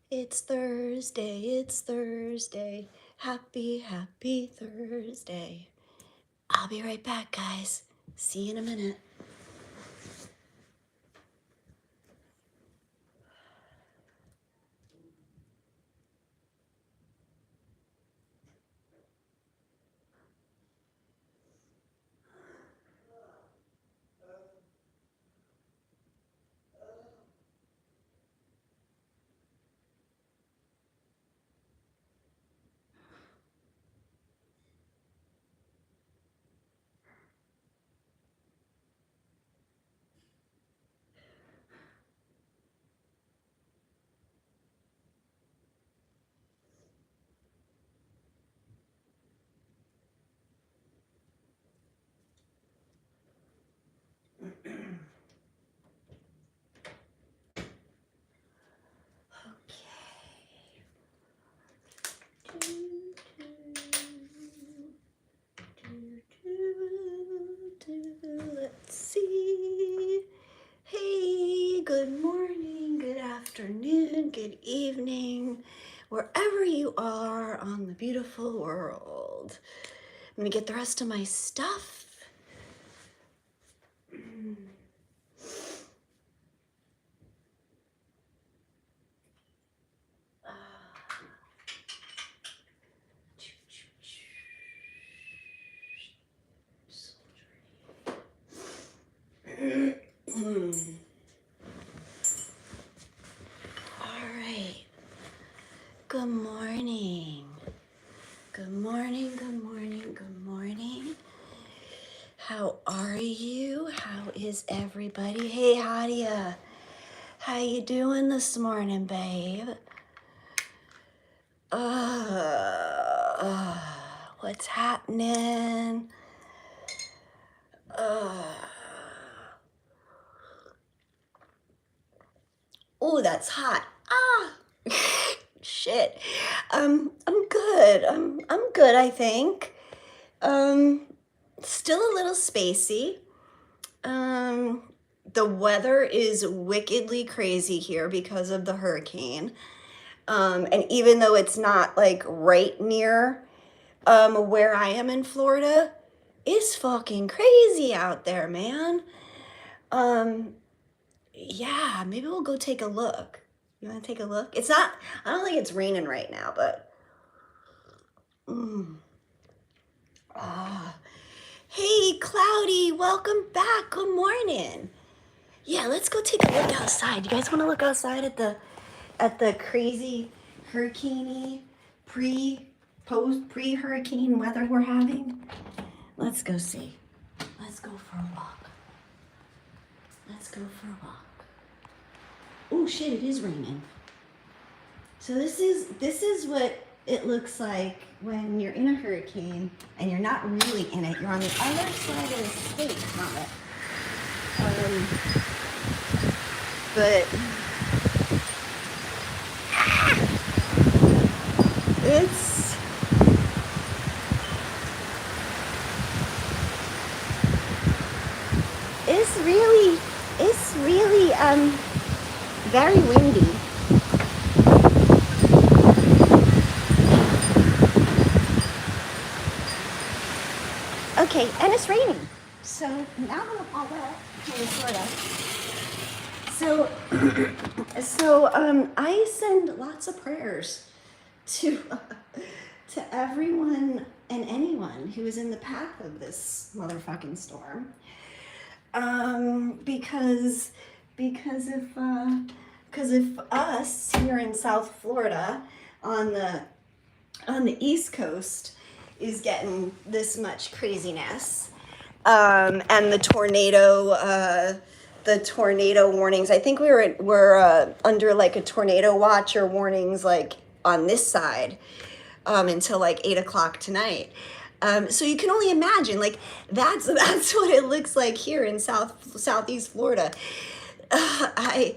It's Thursday, it's Thursday. Happy, happy Thursday. I'll be right back, guys. See you in a minute. Let's see. Hey, good morning, good afternoon, good evening, wherever you are on the beautiful world. I'm gonna get the rest of my stuff. All right. Good morning. Good morning, good morning, good morning. How are you? How is everybody? Hey, Hadia. How you doing this morning, babe? What's happening? Oh, that's hot. Shit. I'm good. I'm good, I think. Still a little spacey. The weather is wickedly crazy here because of the hurricane. And even though it's not like right near where I am in Florida, it's fucking crazy out there, man. Yeah, maybe we'll go take a look. You want to take a look? It's not, I don't think it's raining right now, but. Hey, Cloudy, welcome back. Good morning. Yeah, let's go take a look outside. You guys want to look outside at the crazy hurricane-y, pre-hurricane weather we're having? Let's go see. Let's go for a walk. Let's go for a walk. Oh shit, it is raining. So this is what it looks like when you're in a hurricane and you're not really in it. You're on the other side of the state from it. But it's really very windy. Okay, and it's raining. So now I'm all wet, sort of. So I send lots of prayers to everyone and anyone who is in the path of this motherfucking storm. Because if us here in South Florida on the East Coast is getting this much craziness, and the tornado warnings. I think we're under like a tornado watch or warnings like on this side until like 8 o'clock tonight. So you can only imagine, like that's what it looks like here in Southeast Florida. I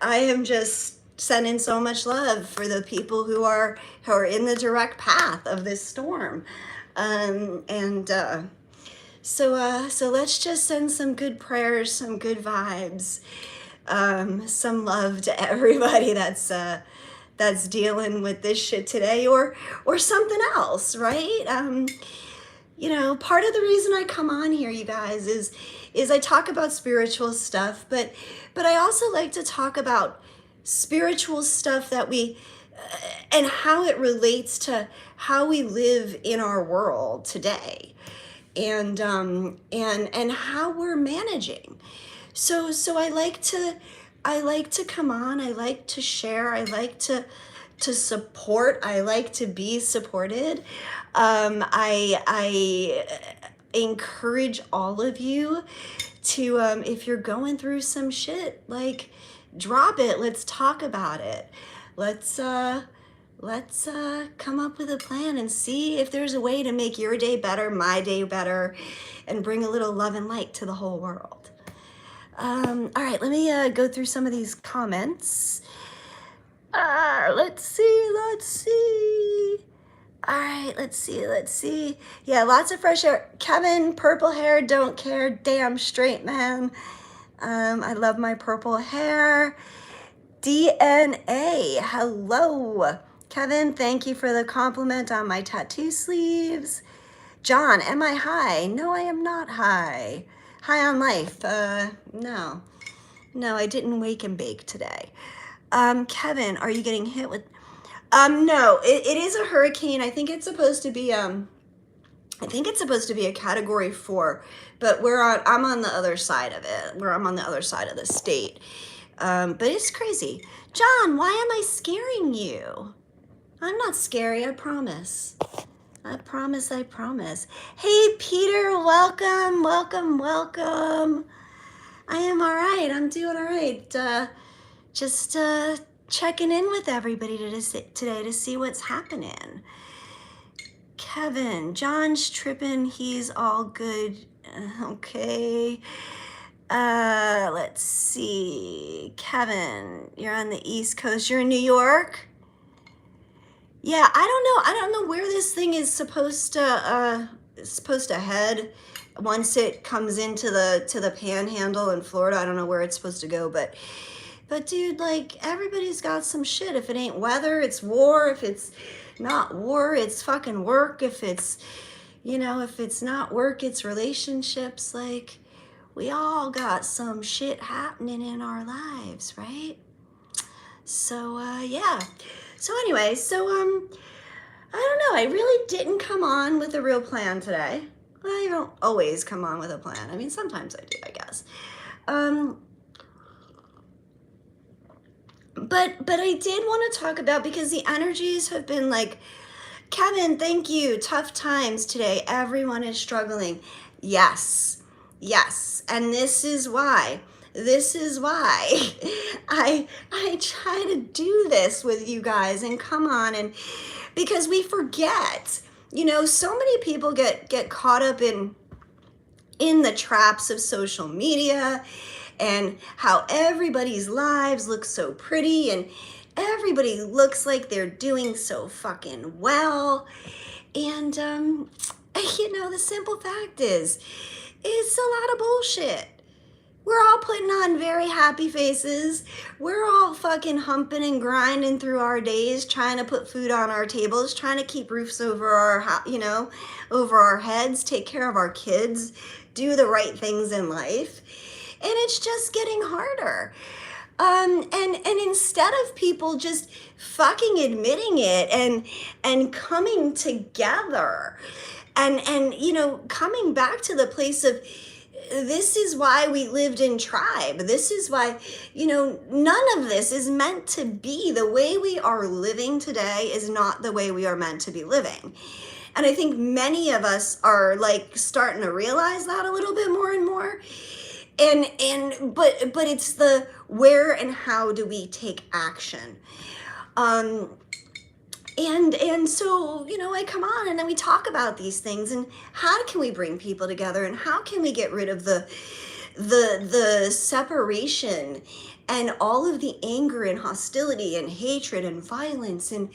am just sending so much love for the people who are in the direct path of this storm, so let's just send some good prayers, some good vibes, some love to everybody that's that's dealing with this shit today, or something else, right? You know, part of the reason I come on here, you guys, is I talk about spiritual stuff, but I also like to talk about spiritual stuff that we and how it relates to how we live in our world today, and how we're managing. So I like to come on, I like to share, I like to support, I like to be supported. I encourage all of you to, if you're going through some shit, like, drop it. Let's talk about it. Let's come up with a plan and see if there's a way to make your day better, my day better, and bring a little love and light to the whole world. All right, let me go through some of these comments. Let's see. All right, let's see. Yeah, lots of fresh air. Kevin, purple hair, don't care, damn straight, man. I love my purple hair. DNA, hello. Kevin, thank you for the compliment on my tattoo sleeves. John, am I high? No, I am not high. High on life. No, I didn't wake and bake today. Kevin, are you getting hit with... No, it is a hurricane. I think it's supposed to be, a Category 4, but I'm on the other side of it, I'm on the other side of the state. But it's crazy. John, why am I scaring you? I'm not scary, I promise. I promise. Hey, Peter, welcome. I am all right, I'm doing all right. Just checking in with everybody today to see what's happening. Kevin, John's tripping, he's all good. Okay. Let's see. Kevin, you're on the East Coast. You're in New York? Yeah, I don't know where this thing is supposed to head once it comes into the panhandle in Florida. I don't know where it's supposed to go, but dude, like, everybody's got some shit. If it ain't weather, it's war. If it's not war, it's fucking work. If it's not work, it's relationships. Like, we all got some shit happening in our lives, right? So, yeah. So anyway, I don't know. I really didn't come on with a real plan today. I don't always come on with a plan. I mean, sometimes I do, I guess. But I did want to talk about, because the energies have been like, Kevin, thank you. Tough times today. Everyone is struggling. Yes. And this is why I try to do this with you guys and come on, and because we forget, so many people get caught up in the traps of social media and how everybody's lives look so pretty and everybody looks like they're doing so fucking well. And, the simple fact is, it's a lot of bullshit. We're all putting on very happy faces. We're all fucking humping and grinding through our days, trying to put food on our tables, trying to keep roofs over over our heads, take care of our kids, do the right things in life. And it's just getting harder. And instead of people just fucking admitting it and coming together and coming back to the place of, this is why we lived in tribe. This is why, none of this is meant to be. The way we are living today is not the way we are meant to be living. And I think many of us are like starting to realize that a little bit more and more. But it's the where and how do we take action. And so, I come on and then we talk about these things and how can we bring people together and how can we get rid of the separation and all of the anger and hostility and hatred and violence and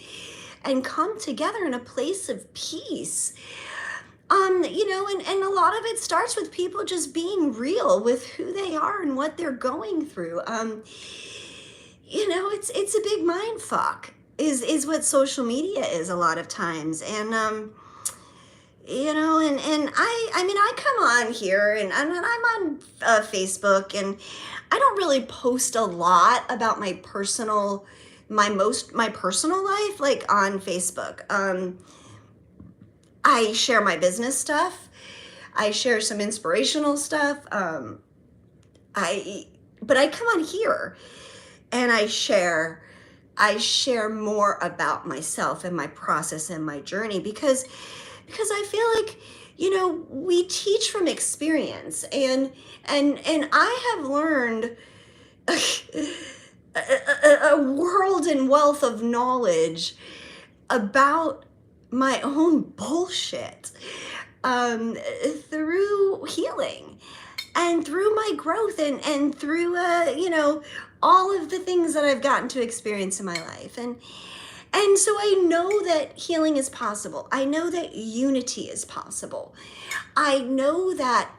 come together in a place of peace. And a lot of it starts with people just being real with who they are and what they're going through. It's a big mind fuck. is what social media is a lot of times. And you know, and I mean, I come on here and I'm on Facebook, and I don't really post a lot about my personal life, like on Facebook. I share my business stuff. I share some inspirational stuff. But I come on here and I share more about myself and my process and my journey, because I feel like, you know, we teach from experience, and I have learned a world and wealth of knowledge about my own bullshit through healing and through my growth, and through you know, all of the things that I've gotten to experience in my life. And so I know that healing is possible. I know that unity is possible. I know that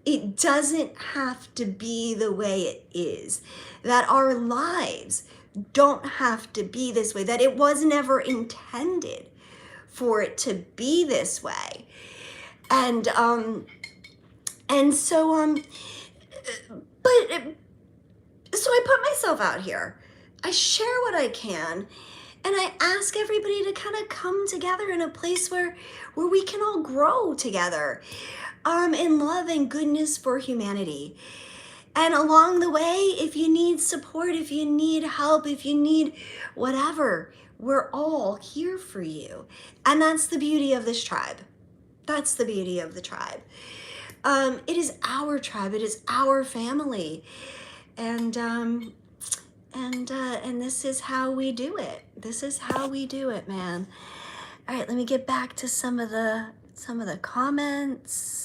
it doesn't have to be the way it is, that our lives don't have to be this way, that it was never intended for it to be this way. And so so I put myself out here. I share what I can, and I ask everybody to kind of come together in a place where we can all grow together in love and goodness for humanity. And along the way, if you need support, if you need help, if you need whatever, we're all here for you. And that's the beauty of this tribe. That's the beauty of the tribe. It is our tribe. It is our family. And this is how we do it. This is how we do it, man. All right, let me get back to some of the comments.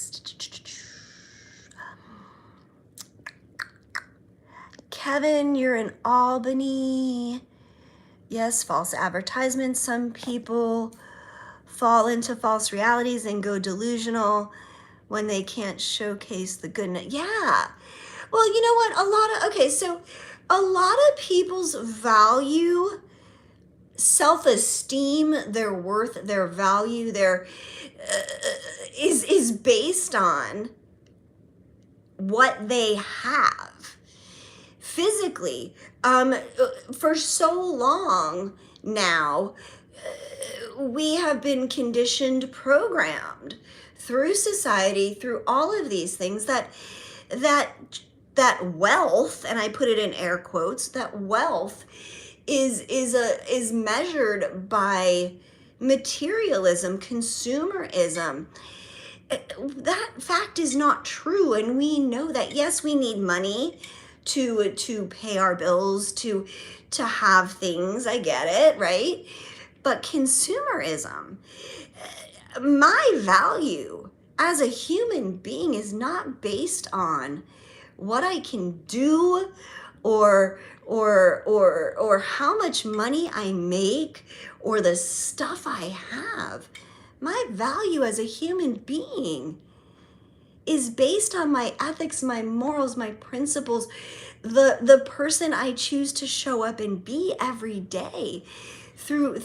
Kevin, you're in Albany. Yes, false advertisements. Some people fall into false realities and go delusional when they can't showcase the goodness. Yeah. Well, you know what? So a lot of people's value, self-esteem, their worth, their value, their is based on what they have physically. For so long now, we have been conditioned, programmed through society, through all of these things, that wealth, and I put it in air quotes, that wealth is measured by materialism, consumerism. That fact is not true, and we know that. Yes, we need money to pay our bills, to have things. I get it, right? But consumerism, my value as a human being is not based on what I can do or how much money I make or the stuff I have. My value as a human being is based on my ethics, my morals, my principles, the person I choose to show up and be every day through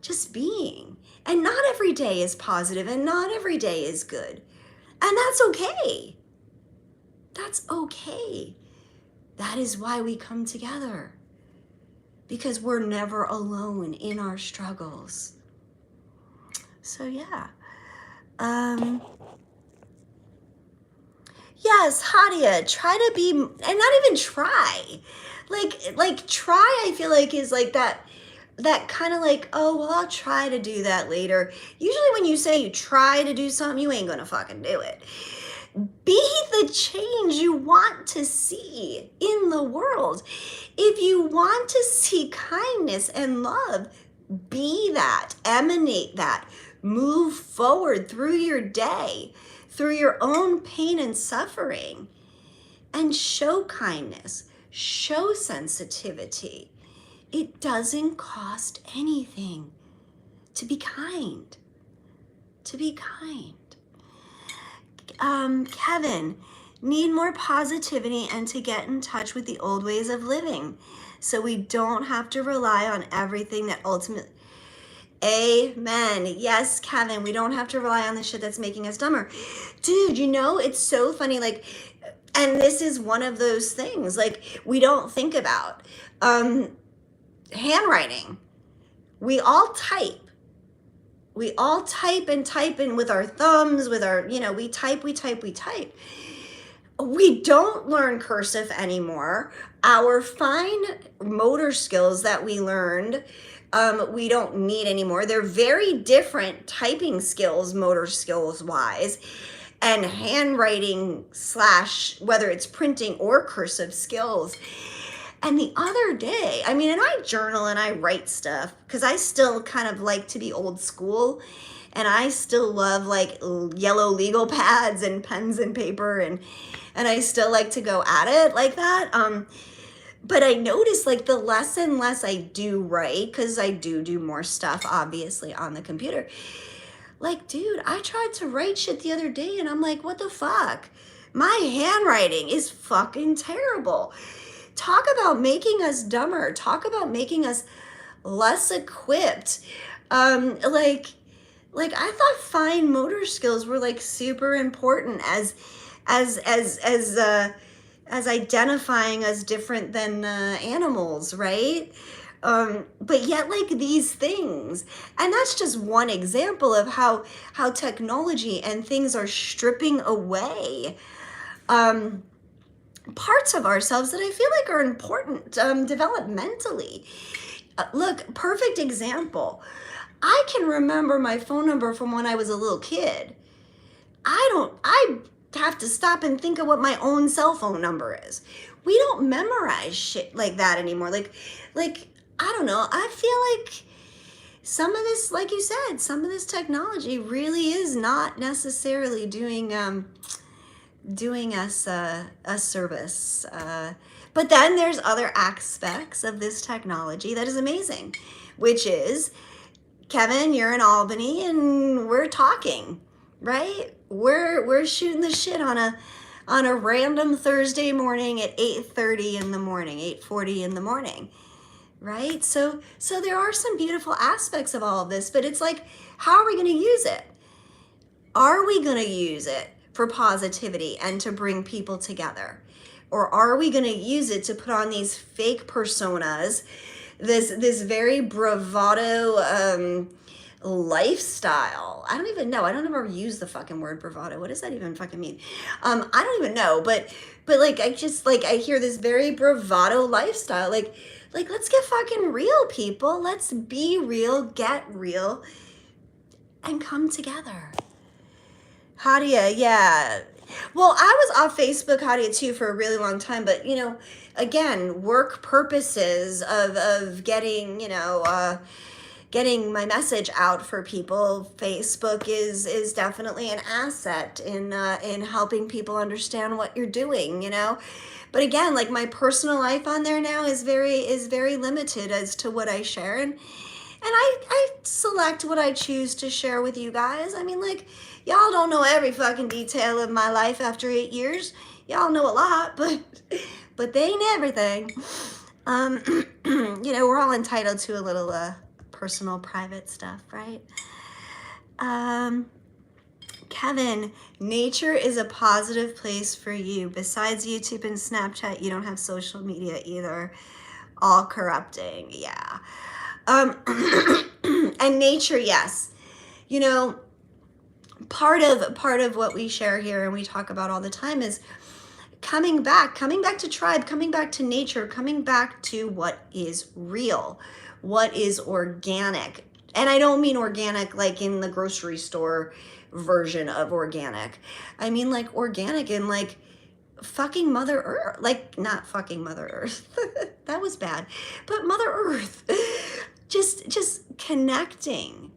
just being. And not every day is positive, and not every day is good. And that's okay. That's okay. That is why we come together, because we're never alone in our struggles. So yeah. Yes, Hadia, try to be, and not even try. Like try, I feel like, is like that kind of like, oh, well, I'll try to do that later. Usually when you say you try to do something, you ain't gonna fucking do it. Be the change you want to see in the world. If you want to see kindness and love, be that, emanate that, move forward through your day, through your own pain and suffering, and show kindness, show sensitivity. It doesn't cost anything to be kind. To be kind. Kevin, need more positivity and to get in touch with the old ways of living, so we don't have to rely on everything that ultimately. Amen. Yes, Kevin, we don't have to rely on the shit that's making us dumber. Dude, you know, it's so funny. Like, and this is one of those things, like, we don't think about. Handwriting. We all type. We all type and type in with our thumbs, with our, you know, we type. We don't learn cursive anymore. Our fine motor skills that we learned, we don't need anymore. They're very different typing skills, motor skills wise, and handwriting / whether it's printing or cursive skills. And the other day, I mean, and I journal and I write stuff because I still kind of like to be old school, and I still love like yellow legal pads and pens and paper, and I still like to go at it like that. But I noticed like the less and less I do write, because I do more stuff obviously on the computer. Like, dude, I tried to write shit the other day and I'm like, what the fuck? My handwriting is fucking terrible. Talk about making us dumber. Talk about making us less equipped. Like I thought fine motor skills were like super important as identifying us different than animals, right? But yet, like, these things, and that's just one example of how technology and things are stripping away parts of ourselves that I feel like are important developmentally. Look, perfect example. I can remember my phone number from when I was a little kid. I have to stop and think of what my own cell phone number is. We don't memorize shit like that anymore. Like, I don't know. I feel like some of this, like you said, some of this technology really is not necessarily doing us a service. But then there's other aspects of this technology that is amazing, which is, Kevin, you're in Albany and we're talking, right? We're shooting the shit on a random Thursday morning at 8:30 in the morning, 8:40 in the morning, right? So there are some beautiful aspects of all of this, but it's like, how are we going to use it? Are we going to use it for positivity and to bring people together? Or are we going to use it to put on these fake personas, this very bravado lifestyle? I don't even know. I don't ever use the fucking word bravado. What does that even fucking mean? I don't even know. But like, I just, like, I hear this very bravado lifestyle. Like let's get fucking real, people. Let's be real, get real, and come together. Hadia, yeah. Well, I was off Facebook, Hadia, too, for a really long time. But, you know, again, work purposes of getting, you know, getting my message out for people, Facebook is definitely an asset in helping people understand what you're doing, you know. But again, like, my personal life on there now is very limited as to what I share, and I select what I choose to share with you guys. I mean, like, y'all don't know every fucking detail of my life after 8 years. Y'all know a lot, but they ain't everything. You know, we're all entitled to a little personal, private stuff, right? Kevin, nature is a positive place for you. Besides YouTube and Snapchat, you don't have social media either. All corrupting, yeah. And nature, yes. You know, part of what we share here and we talk about all the time is coming back to tribe, coming back to nature, coming back to what is real, what is organic. And I don't mean organic like in the grocery store version of organic. I mean like organic in like fucking Mother Earth, like not fucking Mother Earth. That was bad. But Mother Earth. Just connecting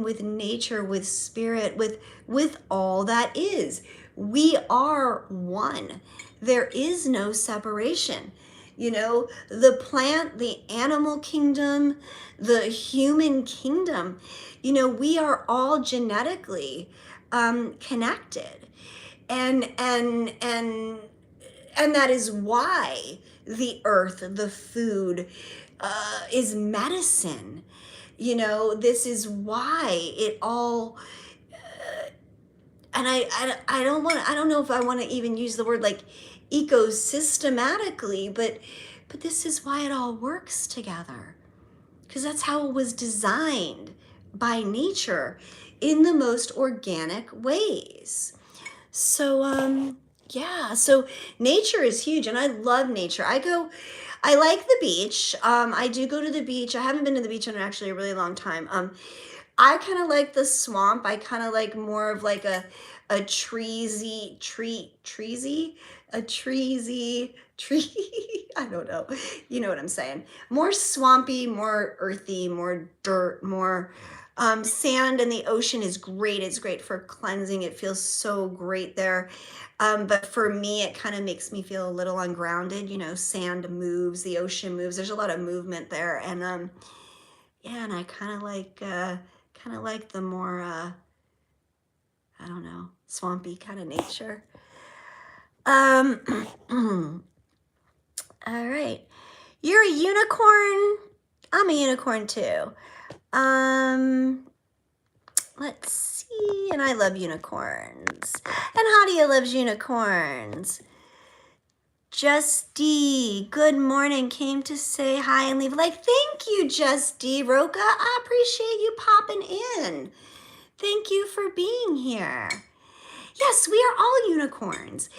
with nature, with spirit, with all that is. We are one. There is no separation. You know, the plant, the animal kingdom, the human kingdom, you know, we are all genetically connected. And that is why the earth, the food, is medicine. You know, this is why it all, and I don't know if I want to even use the word like ecosystematically, but this is why it all works together, because that's how it was designed by nature in the most organic ways. So yeah, so nature is huge, and I love nature. I like the beach. I do go to the beach. I haven't been to the beach in actually a really long time. I kind of like the swamp. I kind of like more of like a treesy tree. I don't know. You know what I'm saying? More swampy, more earthy, more dirt, more sand. And the ocean is great. It's great for cleansing. It feels so great there. But for me, it kind of makes me feel a little ungrounded. You know, sand moves, the ocean moves. There's a lot of movement there, and yeah, and I kind of like the more I don't know, swampy kind of nature. All right, you're a unicorn. I'm a unicorn too. Let's see, and I love unicorns. And Hadia loves unicorns. Justy, good morning. Came to say hi and leave. Like, thank you, Justy. Roca, I appreciate you popping in. Thank you for being here. Yes, we are all unicorns.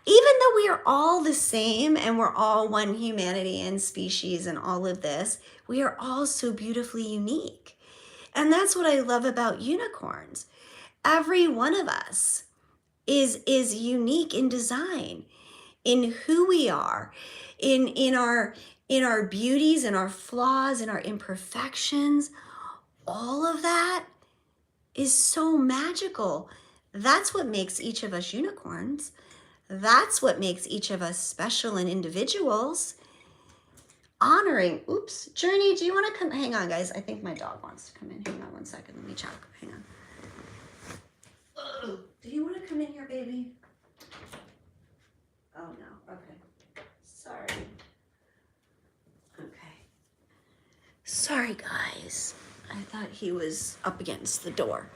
Even though we are all the same and we're all one humanity and species and all of this, we are all so beautifully unique. And that's what I love about unicorns. Every one of us is unique in design, in who we are, in our beauties, in our flaws, in our imperfections. All of that is so magical. That's what makes each of us unicorns. That's what makes each of us special and individuals. Honoring, oops, Journey, do you want to come? Hang on, guys. I think my dog wants to come in. Hang on one second. Let me check. Hang on. Do you want to come in here, baby? Oh, no. Okay. Sorry. Okay. Sorry, guys. I thought he was up against the door.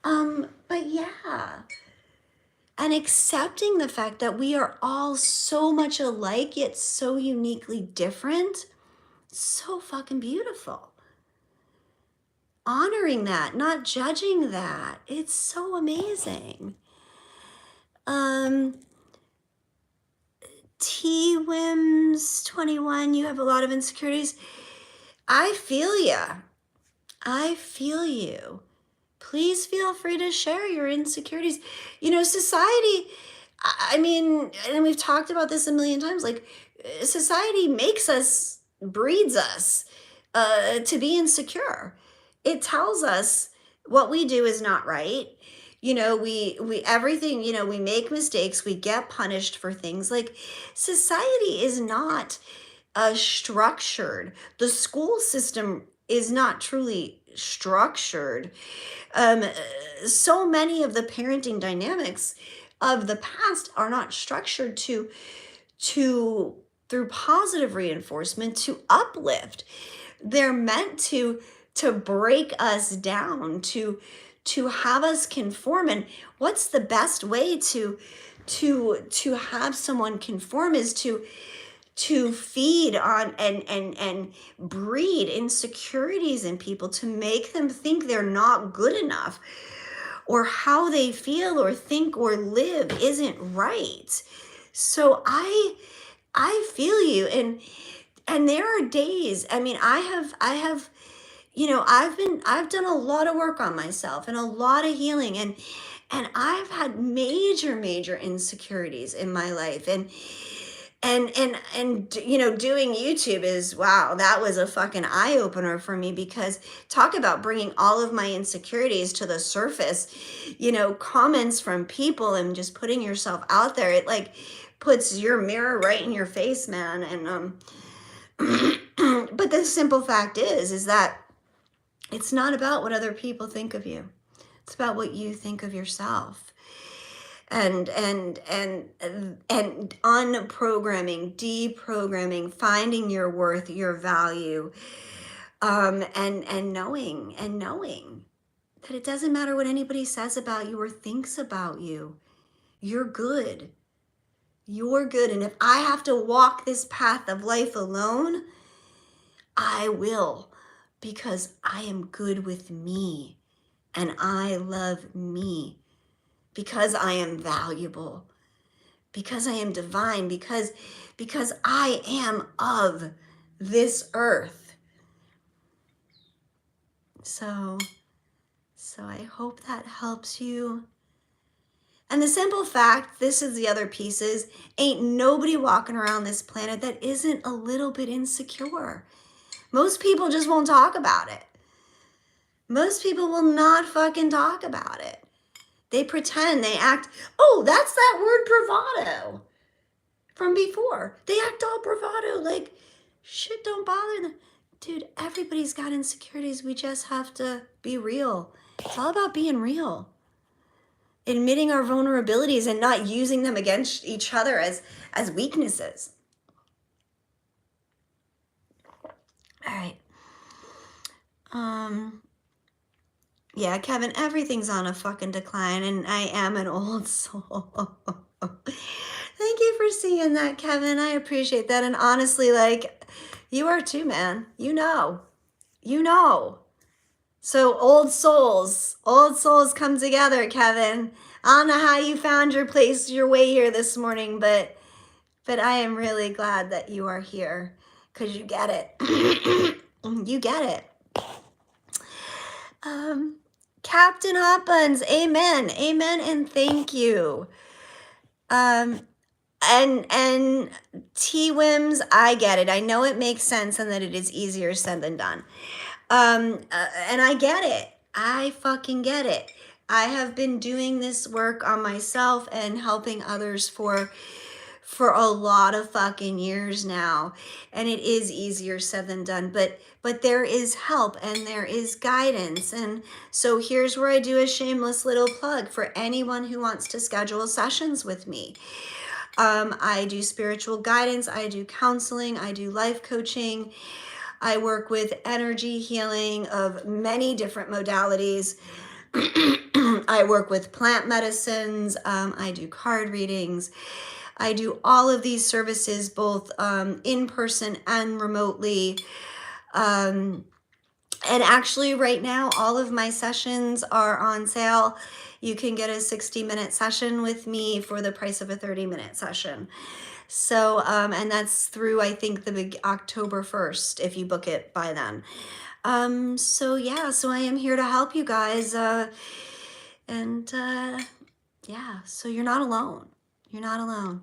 But yeah. And accepting the fact that we are all so much alike, yet so uniquely different. So fucking beautiful. Honoring that, not judging that. It's so amazing. T-Wims 21, you have a lot of insecurities. I feel ya. I feel you. Please feel free to share your insecurities. You know, society, I mean, and we've talked about this a million times, like society makes us, breeds us to be insecure. It tells us what we do is not right. You know, we everything, you know, we make mistakes, we get punished for things. Like, society is not structured. The school system is not truly structured. So many of the parenting dynamics of the past are not structured to through positive reinforcement, to uplift. They're meant to break us down, to have us conform. And what's the best way to have someone conform is to feed on and breed insecurities in people, to make them think they're not good enough, or how they feel or think or live isn't right. So I feel you, and there are days, I mean, I have you know, I've done a lot of work on myself and a lot of healing, and I've had major insecurities in my life, and you know, doing YouTube is, wow, that was a fucking eye-opener for me, because talk about bringing all of my insecurities to the surface. You know, comments from people and just putting yourself out there, it like puts your mirror right in your face, man. And but the simple fact is that it's not about what other people think of you. It's about what you think of yourself. and unprogramming, deprogramming, finding your worth, your value, and knowing that it doesn't matter what anybody says about you or thinks about you. You're good. You're good. And if I have to walk this path of life alone, I will, because I am good with me and I love me, because I am valuable, because I am divine, because I am of this earth. So I hope that helps you. And the simple fact, this is the other pieces, ain't nobody walking around this planet that isn't a little bit insecure. Most people just won't talk about it. Most people will not fucking talk about it. They pretend, they act, oh, that's that word bravado from before. They act all bravado, like shit don't bother them. Dude, everybody's got insecurities. We just have to be real. It's all about being real. Admitting our vulnerabilities and not using them against each other as weaknesses. All right. Yeah, Kevin, everything's on a fucking decline, and I am an old soul. Thank you for seeing that, Kevin. I appreciate that. And honestly, like, you are too, man. You know. So old souls come together, Kevin. I don't know how you found your way here this morning, but I am really glad that you are here, because you get it. You get it. Captain Hot Buns, amen, and thank you. And T-Wims, I get it. I know it makes sense and that it is easier said than done. And I get it. I fucking get it. I have been doing this work on myself and helping others for a lot of fucking years now, and it is easier said than done, but there is help and there is guidance. And so here's where I do a shameless little plug for anyone who wants to schedule sessions with me. I do spiritual guidance, I do counseling, I do life coaching, I work with energy healing of many different modalities. I work with plant medicines, I do card readings. I do all of these services both in person and remotely. And actually right now, all of my sessions are on sale. You can get a 60-minute session with me for the price of a 30-minute session. So, and that's through, I think, the big October 1st, if you book it by then. So yeah, so I am here to help you guys. Yeah, so you're not alone. You're not alone.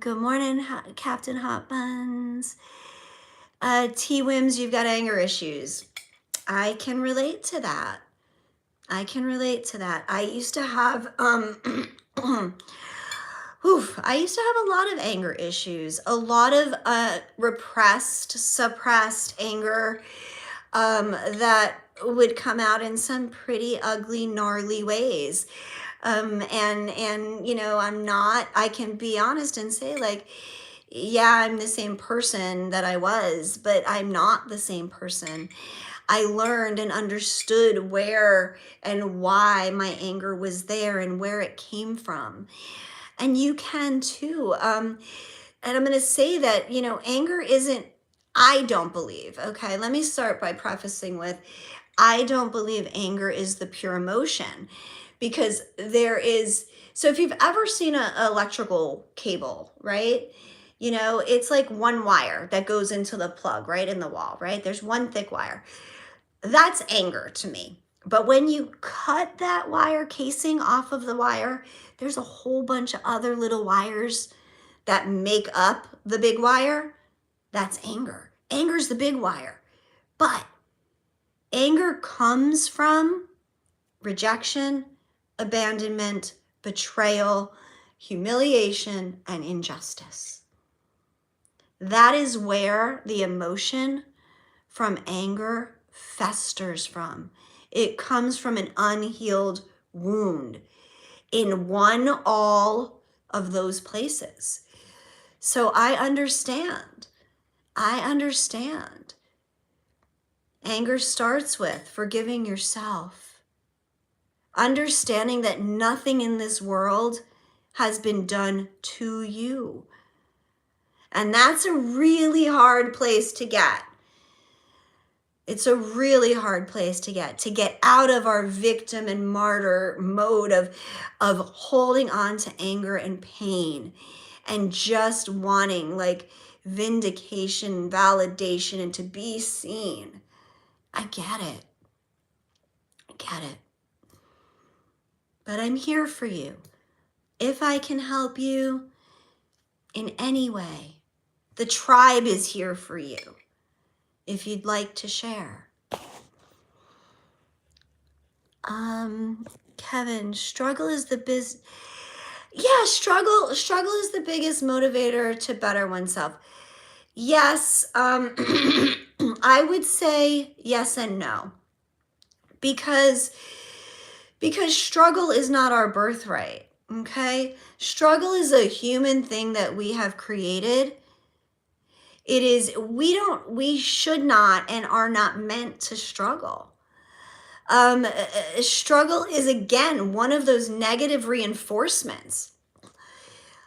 Good morning, Captain Hot Buns. T-Wims, you've got anger issues. I can relate to that. I used to have, I used to have a lot of anger issues, a lot of repressed, suppressed anger that would come out in some pretty ugly, gnarly ways. And you know, I can be honest and say, like, yeah, I'm the same person that I was, but I'm not the same person. I learned and understood where and why my anger was there and where it came from. And you can too. And I'm going to say that, you know, anger isn't, I don't believe, okay, let me start by prefacing with, I don't believe anger is the pure emotion, because there is, so if you've ever seen an electrical cable, right? You know, it's like one wire that goes into the plug, right, in the wall, right? There's one thick wire. That's anger to me. But when you cut that wire casing off of the wire, there's a whole bunch of other little wires that make up the big wire. That's anger. Anger's the big wire. But anger comes from rejection, abandonment, betrayal, humiliation, and injustice. That is where the emotion from anger festers from. It comes from an unhealed wound. in all of those places. So I understand. Anger starts with forgiving yourself, understanding that nothing in this world has been done to you. And that's a really hard place to get. It's a really hard place to get out of our victim and martyr mode of holding on to anger and pain and just wanting like vindication, validation, and to be seen. I get it. But I'm here for you. If I can help you in any way, the tribe is here for you. If you'd like to share. Kevin, struggle is the biggest motivator to better oneself. Yes, I would say yes and no. Because struggle is not our birthright, okay? Struggle is a human thing that we have created. It is, we should not and are not meant to struggle. Struggle is, again, one of those negative reinforcements.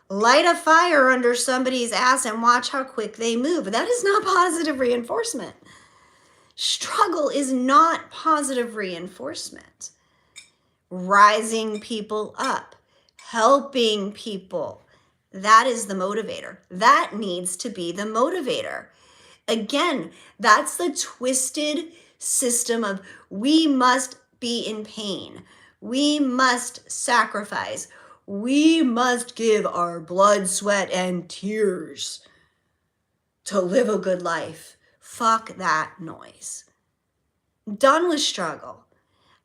Light a fire under somebody's ass and watch how quick they move. That is not positive reinforcement. Struggle is not positive reinforcement. Rising people up, helping people, that is the motivator. That needs to be the motivator. Again, that's the twisted system of we must be in pain. We must sacrifice. We must give our blood, sweat, and tears to live a good life. Fuck that noise. Done with struggle.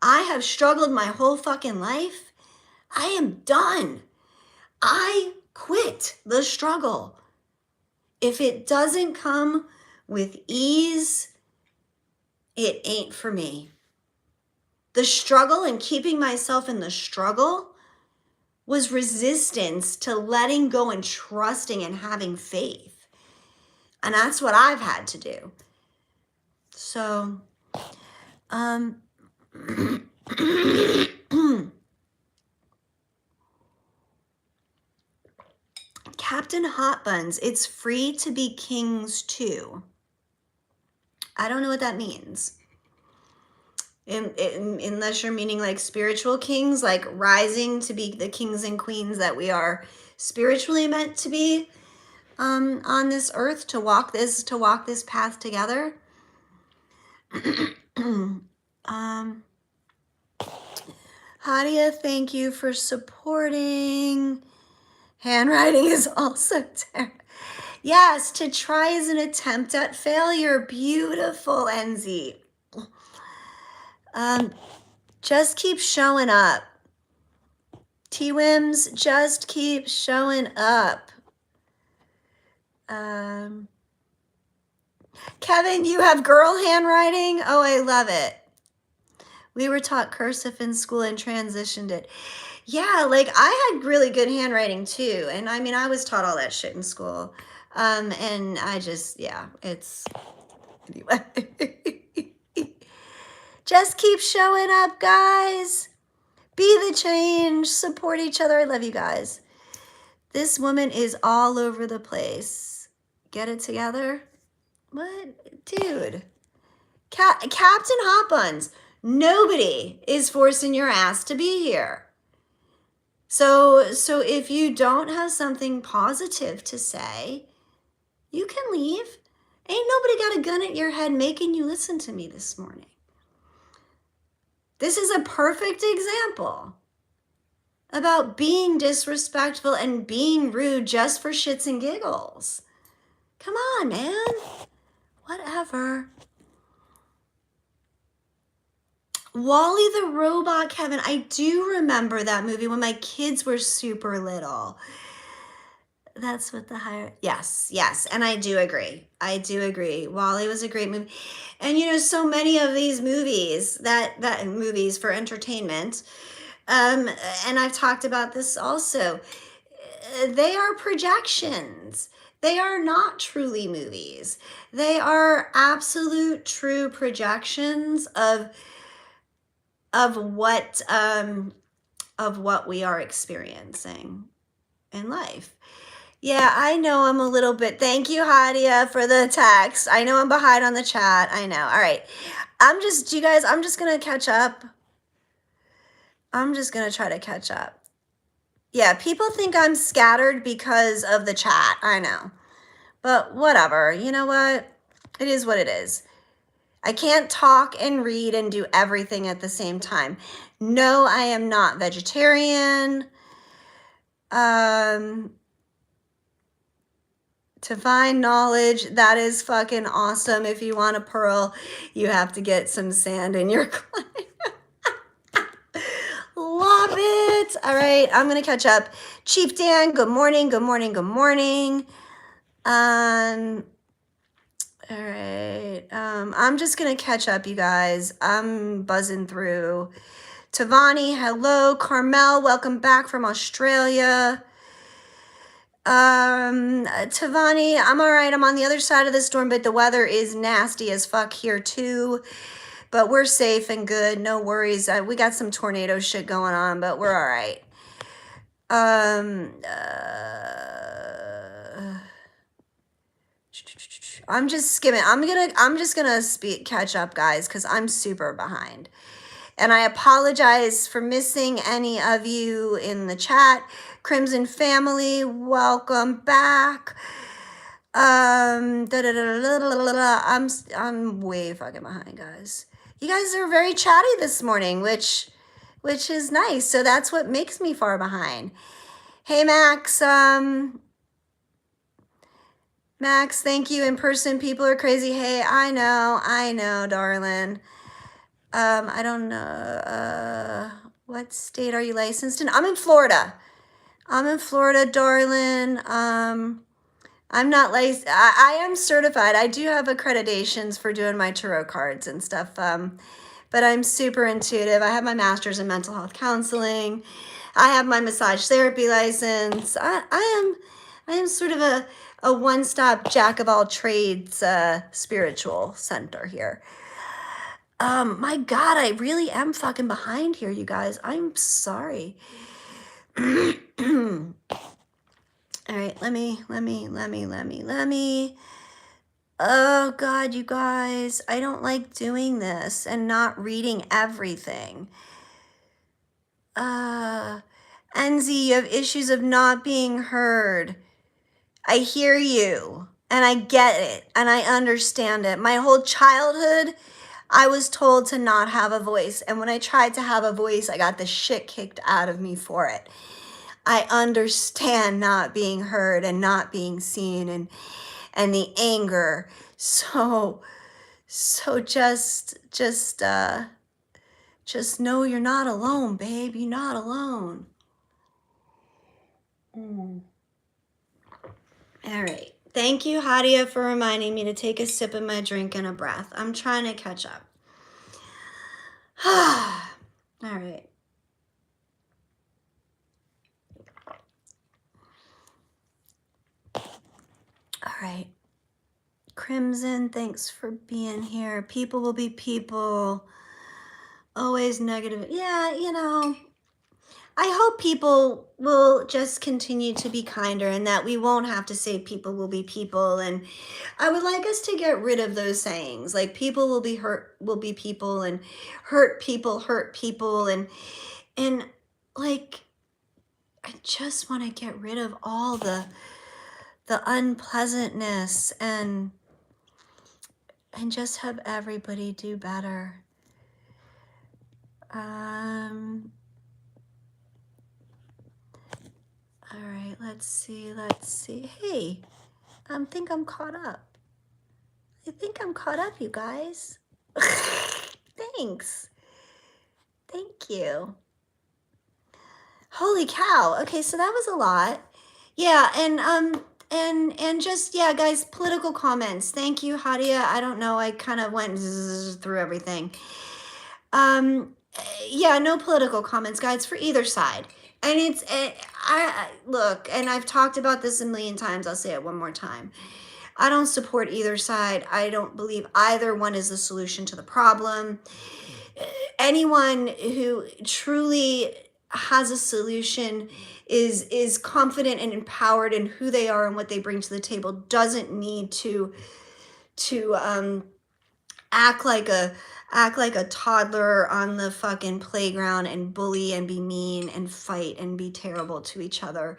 I have struggled my whole fucking life. I am done. I quit the struggle. If it doesn't come with ease, it ain't for me. The struggle and keeping myself in the struggle was resistance to letting go and trusting and having faith. And that's what I've had to do. So, Captain Hot Buns, it's free to be kings too. I don't know what that means. Unless you're meaning like spiritual kings, like rising to be the kings and queens that we are spiritually meant to be on this earth, to walk this path together. Hadia, thank you for supporting. Handwriting is also terrible. Yes, to try is an attempt at failure. Beautiful, Enzi. Just keep showing up. T-Wims, just keep showing up. Kevin, you have girl handwriting? Oh, I love it. We were taught cursive in school and transitioned it. Yeah, like I had really good handwriting too. And I mean, I was taught all that shit in school. And I just, yeah, it's, anyway. Just keep showing up, guys. Be the change. Support each other. I love you guys. This woman is all over the place. Get it together? What? Dude. Captain Hot Buns. Nobody is forcing your ass to be here. So if you don't have something positive to say, you can leave. Ain't nobody got a gun at your head making you listen to me this morning. This is a perfect example about being disrespectful and being rude just for shits and giggles. Come on, man. Whatever. Wall-E the Robot, Kevin. I do remember that movie when my kids were super little. That's what the higher... Yes. And I do agree. Wall-E was a great movie. And, you know, so many of these movies, that movies for entertainment, And I've talked about this also. They are projections. They are not truly movies. They are absolute true projections of what we are experiencing in life. Yeah, I know I'm a little bit. Thank you, Hadia, for the text. I know I'm behind on the chat. I know. All right. I'm just going to catch up. I'm just going to try to catch up. Yeah, people think I'm scattered because of the chat. I know. But whatever. You know what? It is what it is. I can't talk and read and do everything at the same time. No, I am not vegetarian. To find knowledge, that is fucking awesome. If you want a pearl, you have to get some sand in your clay. Love it. All right, I'm gonna catch up. Chief Dan, good morning, good morning, good morning. All right, I'm just gonna catch up, you guys. I'm buzzing through. Tavani, hello. Carmel, welcome back from Australia. Tavani, I'm all right. I'm on the other side of the storm, but the weather is nasty as fuck here too. But we're safe and good. No worries. We got some tornado shit going on, but we're all right. I'm just skimming. I'm just gonna catch up, guys, because I'm super behind. And I apologize for missing any of you in the chat. Crimson family, welcome back. I'm way fucking behind, guys. You guys are very chatty this morning, which is nice. So that's what makes me far behind. Hey, Max. Max, thank you. In person, people are crazy. Hey, I know, darling. I don't know. What state are you licensed in? I'm in Florida. Darling. I'm not licensed. I am certified. I do have accreditations for doing my tarot cards and stuff. But I'm super intuitive. I have my master's in mental health counseling. I have my massage therapy license. I am sort of a one-stop jack of all trades spiritual center here. My God, I really am fucking behind here, you guys. I'm sorry. All right, let me. Oh God, you guys, I don't like doing this and not reading everything. Enzi, you have issues of not being heard. I hear you, and I get it, and I understand it. My whole childhood, I was told to not have a voice, and when I tried to have a voice, I got the shit kicked out of me for it. I understand not being heard and not being seen and the anger. So just know you're not alone, babe. You're not alone. All right. Thank you, Hadia, for reminding me to take a sip of my drink and a breath. I'm trying to catch up. All right. All right. Crimson, thanks for being here. People will be people. Always negative. Yeah, you know, I hope people will just continue to be kinder and that we won't have to say people will be people. And I would like us to get rid of those sayings, like people will be people, and hurt people. And like, I just want to get rid of all the unpleasantness and just have everybody do better. All right, let's see. Hey, I think I'm caught up. You guys. Thanks. Thank you. Holy cow. Okay, so that was a lot. Yeah, and just, yeah, guys, political comments. Thank you, Hadia. I don't know, I kind of went through everything. yeah, no political comments, guys, for either side. And look, and I've talked about this a million times. I'll say it one more time. I don't support either side. I don't believe either one is the solution to the problem. Anyone who truly has a solution is confident and empowered in who they are and what they bring to the table, doesn't need to act like a toddler on the fucking playground and bully and be mean and fight and be terrible to each other.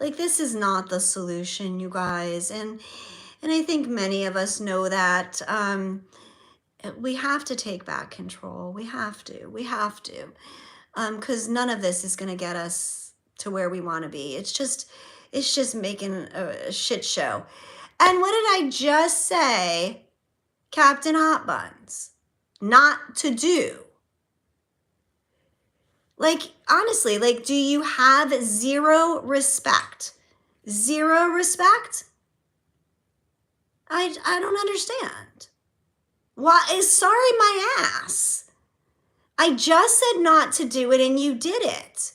Like, this is not the solution, you guys. And I think many of us know that. We have to take back control. We have to. Because none of this is going to get us to where we want to be. It's just making a shit show. And what did I just say, Captain Hot Buns? Not to do. Like, honestly, like, do you have zero respect? Zero respect? I don't understand. Why? Sorry, my ass. I just said not to do it and you did it.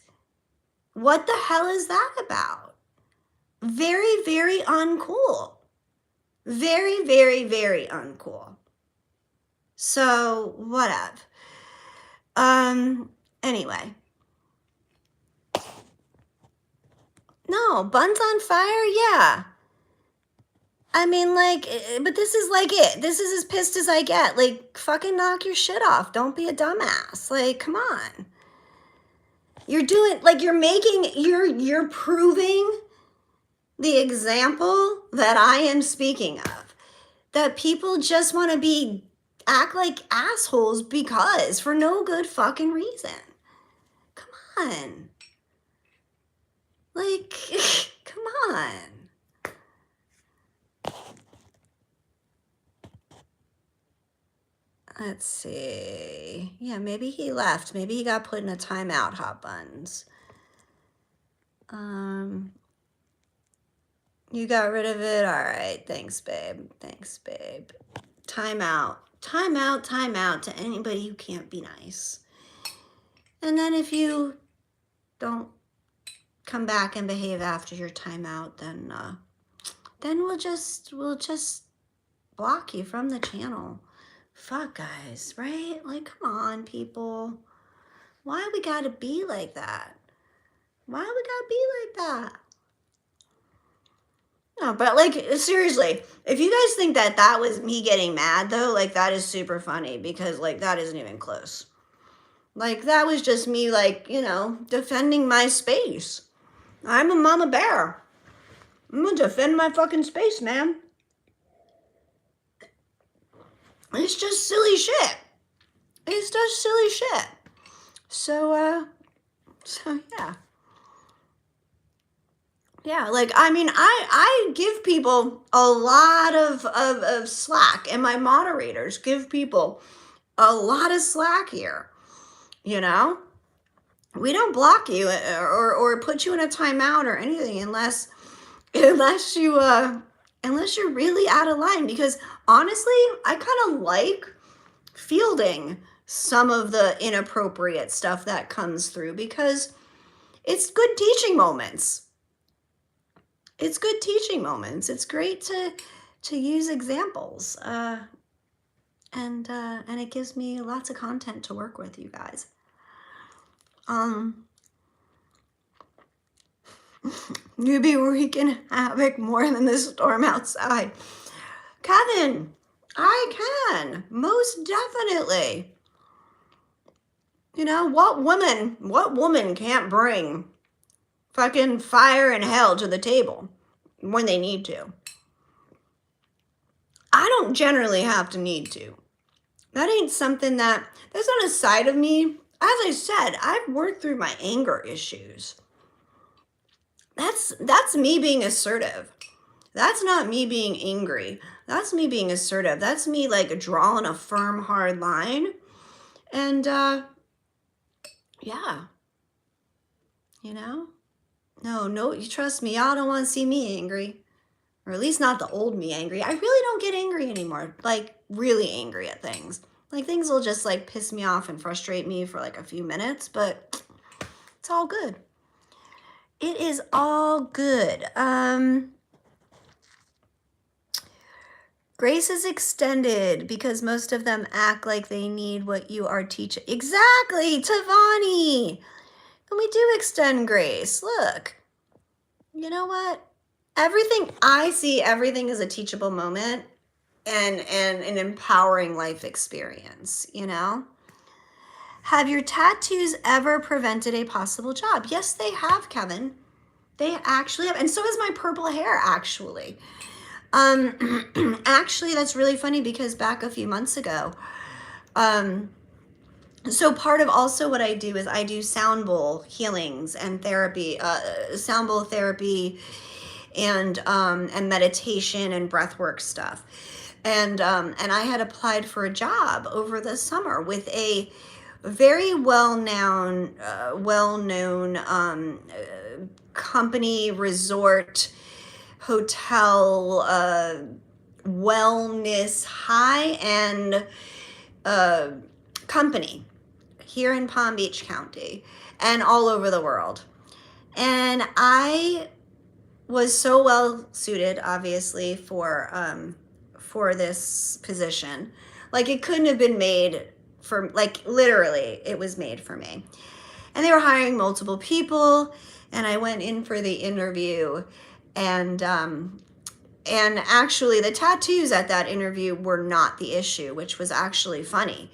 What the hell is that about? Very, very uncool. Very, very, very uncool. So, whatever. Anyway. No, buns on fire? Yeah. I mean, like, but this is like it. This is as pissed as I get. Like, fucking knock your shit off. Don't be a dumbass. Like, come on. You're doing, like, you're proving the example that I am speaking of. That people just want to act like assholes because, for no good fucking reason. Come on. Like, come on. Let's see. Yeah, maybe he left. Maybe he got put in a timeout, Hot Buns. You got rid of it? All right. Thanks, babe. Thanks, babe. Timeout. Timeout, timeout to anybody who can't be nice. And then if you don't come back and behave after your timeout, then we'll just block you from the channel. Fuck, guys, right? Like, come on, people. Why we gotta be like that? Why we gotta be like that? No, but like, seriously, if you guys think that was me getting mad, though, like, that is super funny because, like, that isn't even close. Like, that was just me, like, you know, defending my space. I'm a mama bear. I'm gonna defend my fucking space, man. It's just silly shit. It's just silly shit. So yeah. Yeah, like, I mean, I give people a lot of slack, and my moderators give people a lot of slack here, you know? We don't block you or put you in a timeout or anything unless you're really out of line, because honestly, I kind of like fielding some of the inappropriate stuff that comes through because it's good teaching moments. It's good teaching moments. It's great to use examples, and it gives me lots of content to work with, you guys. You be wreaking havoc more than the storm outside. Kevin, I can, most definitely. You know, what woman can't bring fucking fire and hell to the table when they need to? I don't generally have to need to. That ain't something that's not a side of me. As I said, I've worked through my anger issues. That's me being assertive. That's not me being angry. That's me being assertive. That's me, like, drawing a firm, hard line. And, yeah. You know? No, you trust me. Y'all don't want to see me angry. Or at least not the old me angry. I really don't get angry anymore. Like, really angry at things. Like things will just like piss me off and frustrate me for like a few minutes, but it's all good. It is all good. Grace is extended because most of them act like they need what you are teaching. Exactly, Tavani. And we do extend grace. Look, you know what? Everything, I see everything as a teachable moment and an empowering life experience, you know? Have your tattoos ever prevented a possible job? Yes, they have, Kevin. They actually have. And so has my purple hair, actually. Actually, that's really funny because back a few months ago, so part of also what I do is I do sound bowl healings and therapy, sound bowl therapy and meditation and breath work stuff. And I had applied for a job over the summer with a very well-known company, resort, hotel, wellness, high-end company here in Palm Beach County and all over the world. And I was so well suited, obviously, for this position. Like it couldn't have been made for, like literally it was made for me. And they were hiring multiple people, and I went in for the interview, and actually the tattoos at that interview were not the issue, which was actually funny.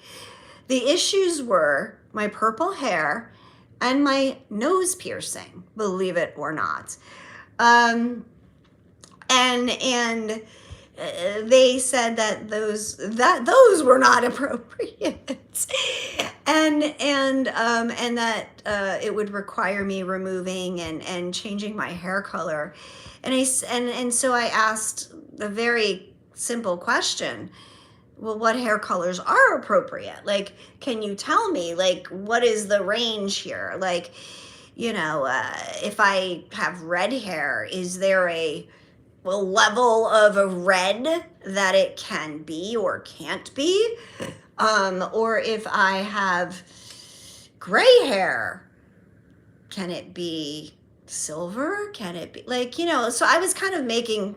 The issues were my purple hair and my nose piercing, believe it or not. And they said that those were not appropriate, and that it would require me removing and changing my hair color, and so I asked a very simple question. Well, what hair colors are appropriate? Like, can you tell me, like, what is the range here? Like, you know, if I have red hair, is there a level of a red that it can be or can't be? Or if I have gray hair, can it be silver? Can it be, like, you know? So I was kind of making,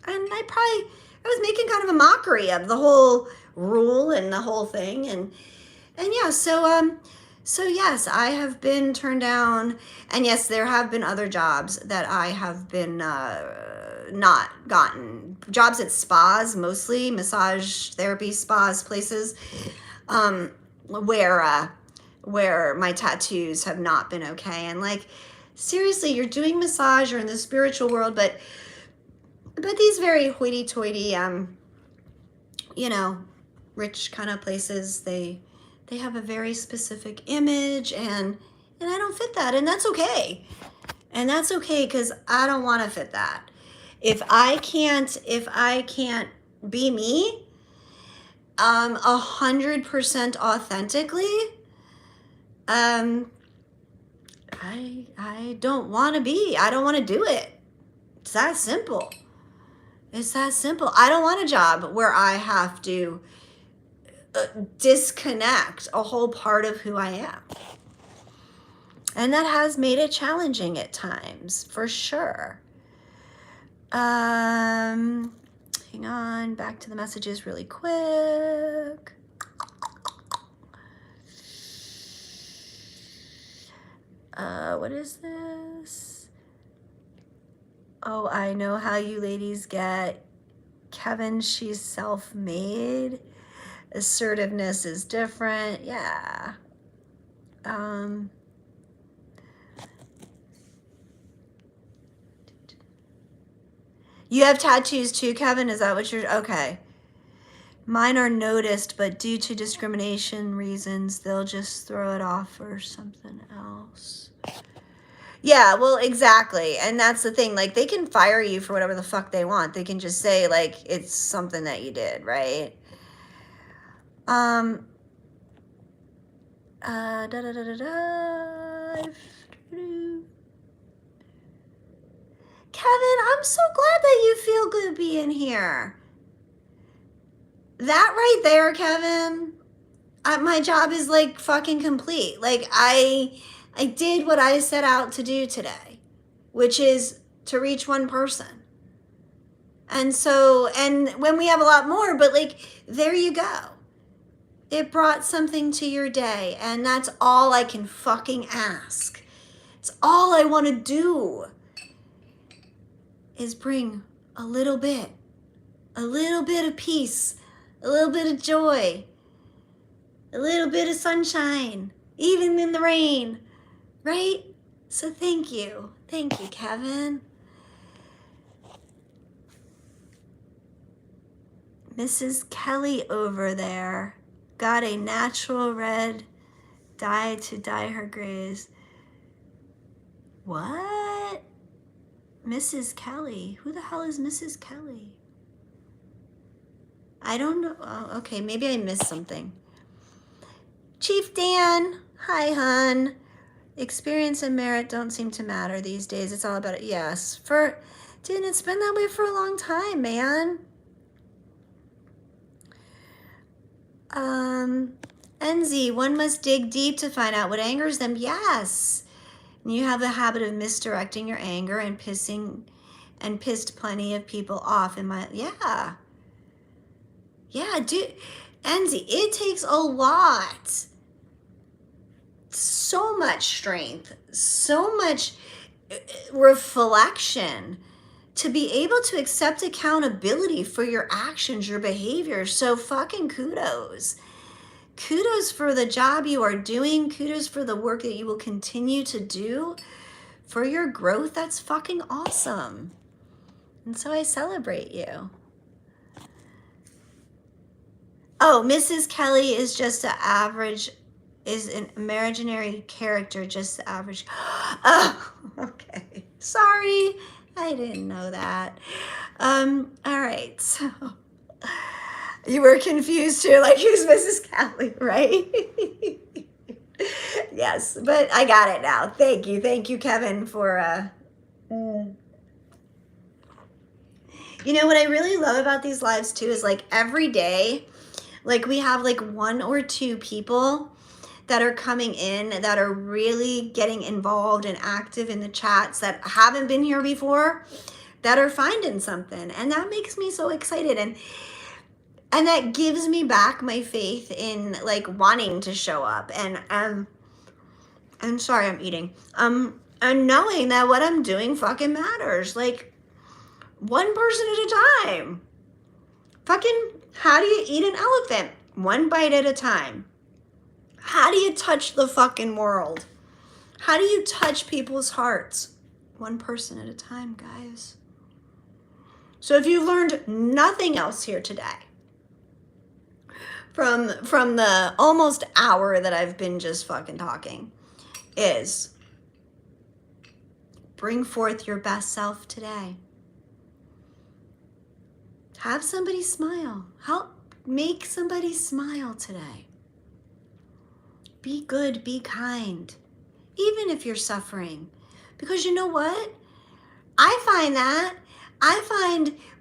and I was making kind of a mockery of the whole rule and the whole thing. And yeah, so yes, I have been turned down. And yes, there have been other jobs that I have been not gotten. Jobs at spas, mostly massage therapy spas, places where my tattoos have not been okay. And like, seriously, you're doing massage, you're in the spiritual world, but these very hoity-toity, you know, rich kind of places, they have a very specific image, and I don't fit that, and that's okay. And that's okay, because I don't want to fit that. If I can't be me, 100% authentically, I don't want to be. I don't want to do it. It's that simple. It's that simple. I don't want a job where I have to disconnect a whole part of who I am. And that has made it challenging at times, for sure. Hang on, back to the messages really quick. What is this? Oh, I know how you ladies get. Kevin, she's self-made. Assertiveness is different. Yeah. You have tattoos too, Kevin? Is that what you're... Okay. Mine are noticed, but due to discrimination reasons, they'll just throw it off for something else. Yeah, well, exactly. And that's the thing. Like, they can fire you for whatever the fuck they want. They can just say, like, it's something that you did, right? Kevin, I'm so glad that you feel good being here. That right there, Kevin, my job is like fucking complete. Like I did what I set out to do today, which is to reach one person. And so, and when we have a lot more, but like, there you go. It brought something to your day, and that's all I can fucking ask. It's all I want to do is bring a little bit of peace, a little bit of joy, a little bit of sunshine, even in the rain, right? So thank you, Kevin. Mrs. Kelly over there got a natural red dye to dye her grays. What? Mrs. Kelly? Who the hell is Mrs. Kelly? I don't know. Oh, okay, maybe I missed something. Chief Dan, hi, hun. Experience and merit don't seem to matter these days. It's all about it. Yes, dude, it's been that way for a long time, man. NZ, one must dig deep to find out what angers them. Yes. And you have the habit of misdirecting your anger and pissed plenty of people off in my, yeah, dude, NZ, it takes a lot, so much strength, so much reflection to be able to accept accountability for your actions, your behavior. So fucking kudos. Kudos for the job you are doing. Kudos for the work that you will continue to do for your growth. That's fucking awesome. And so I celebrate you. Oh, Mrs. Kelly is just an average, is an imaginary character, just the average. Oh, okay. Sorry. I didn't know that. All right. So you were confused too, like, who's Mrs. Kelly, right? Yes, but I got it now. Thank you, Kevin, for you know what I really love about these lives too is like every day, like we have like 1 or 2 people that are coming in that are really getting involved and active in the chats that haven't been here before, that are finding something, and that makes me so excited, and that gives me back my faith in like wanting to show up, and I'm sorry, I'm eating, and knowing that what I'm doing fucking matters, like one person at a time. Fucking, how do you eat an elephant? 1 bite at a time. How do you touch the fucking world? How do you touch people's hearts? 1 person at a time, guys. So if you've learned nothing else here today, from the almost hour that I've been just fucking talking, is bring forth your best self today. Have somebody smile. Help make somebody smile today. Be good, be kind, even if you're suffering. Because you know what? I find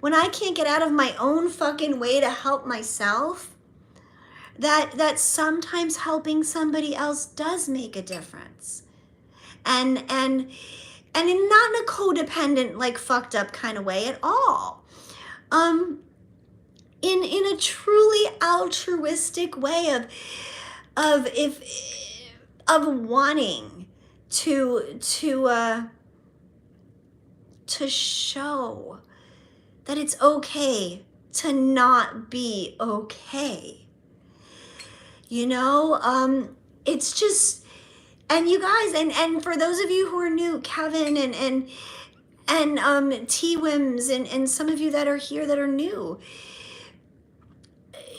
when I can't get out of my own fucking way to help myself, that sometimes helping somebody else does make a difference. And not in a codependent, like fucked up kind of way at all. In a truly altruistic way of wanting to show that it's okay to not be okay. You know, it's just, and you guys, and for those of you who are new, Kevin and T-Wims and some of you that are here that are new,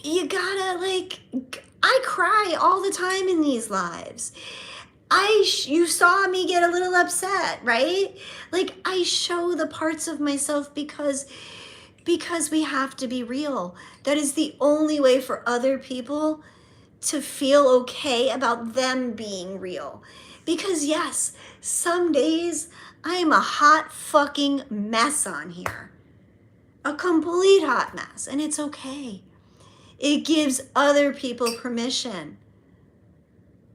you gotta, like, I cry all the time in these lives. You saw me get a little upset, right? Like, I show the parts of myself because we have to be real. That is the only way for other people to feel okay about them being real. Because yes, some days I am a hot fucking mess on here. A complete hot mess, and it's okay. It gives other people permission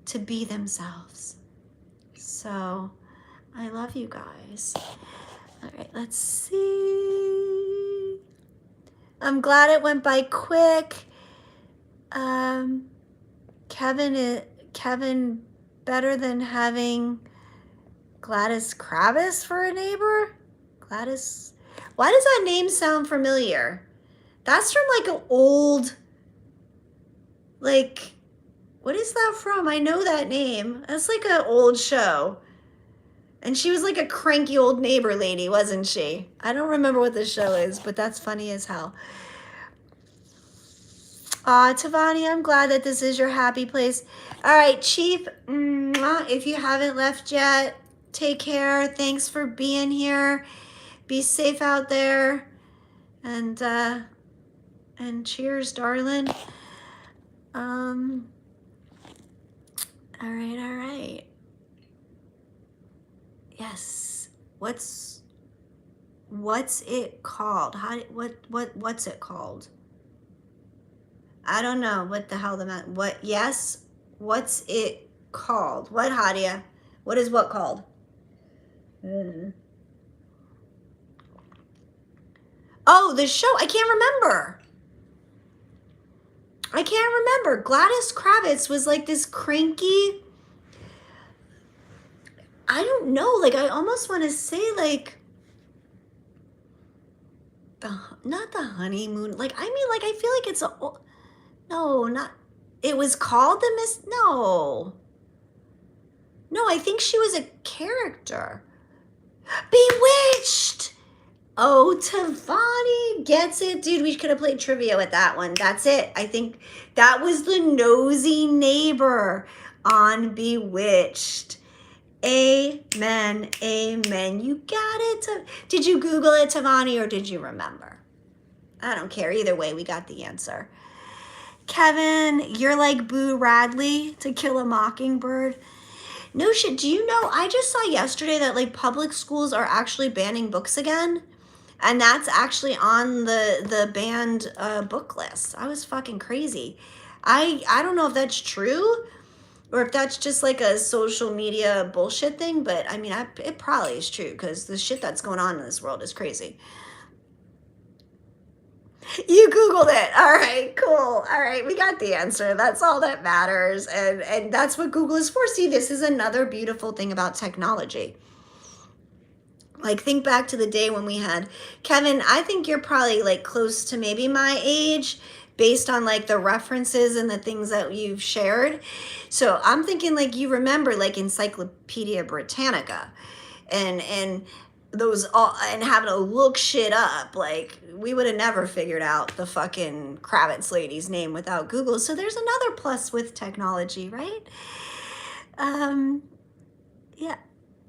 to be themselves. So I love you guys. All right, let's see. I'm glad it went by quick. Kevin, better than having Gladys Kravis for a neighbor? Gladys, why does that name sound familiar? That's from like an old, like, what is that from? I know that name. That's like an old show. And she was like a cranky old neighbor lady, wasn't she? I don't remember what the show is, but that's funny as hell. Tavani, I'm glad that this is your happy place. All right, Chief, if you haven't left yet, take care. Thanks for being here. Be safe out there. And cheers, darling. All right. Yes. What's it called? What's it called? I don't know what the hell what's it called? What, Hadia? What is what called? Oh, the show. I can't remember. Gladys Kravitz was like this cranky, I don't know, like I almost want to say like not the honeymoon. Like, I mean, like I feel like it's it was called the Miss, no, I think she was a character. Bewitched. Oh, Tavani gets it. Dude, we could have played trivia with that one. That's it. I think that was the nosy neighbor on Bewitched. Amen. You got it. Did you Google it, Tavani, or did you remember? I don't care. Either way, we got the answer. Kevin, you're like Boo Radley to Kill a Mockingbird. No shit. Do you know, I just saw yesterday that like public schools are actually banning books again. And that's actually on the banned book list. I was fucking crazy. I don't know if that's true or if that's just like a social media bullshit thing, but I mean, it probably is true because the shit that's going on in this world is crazy. You Googled it. All right, cool. All right, we got the answer. That's all that matters. And that's what Google is for. See, this is another beautiful thing about technology. Like, think back to the day when we had, Kevin, I think you're probably like close to maybe my age based on like the references and the things that you've shared. So I'm thinking like you remember like Encyclopedia Britannica and those all, and having to look shit up. Like, we would have never figured out the fucking Kravitz lady's name without Google. So there's another plus with technology, right? Yeah.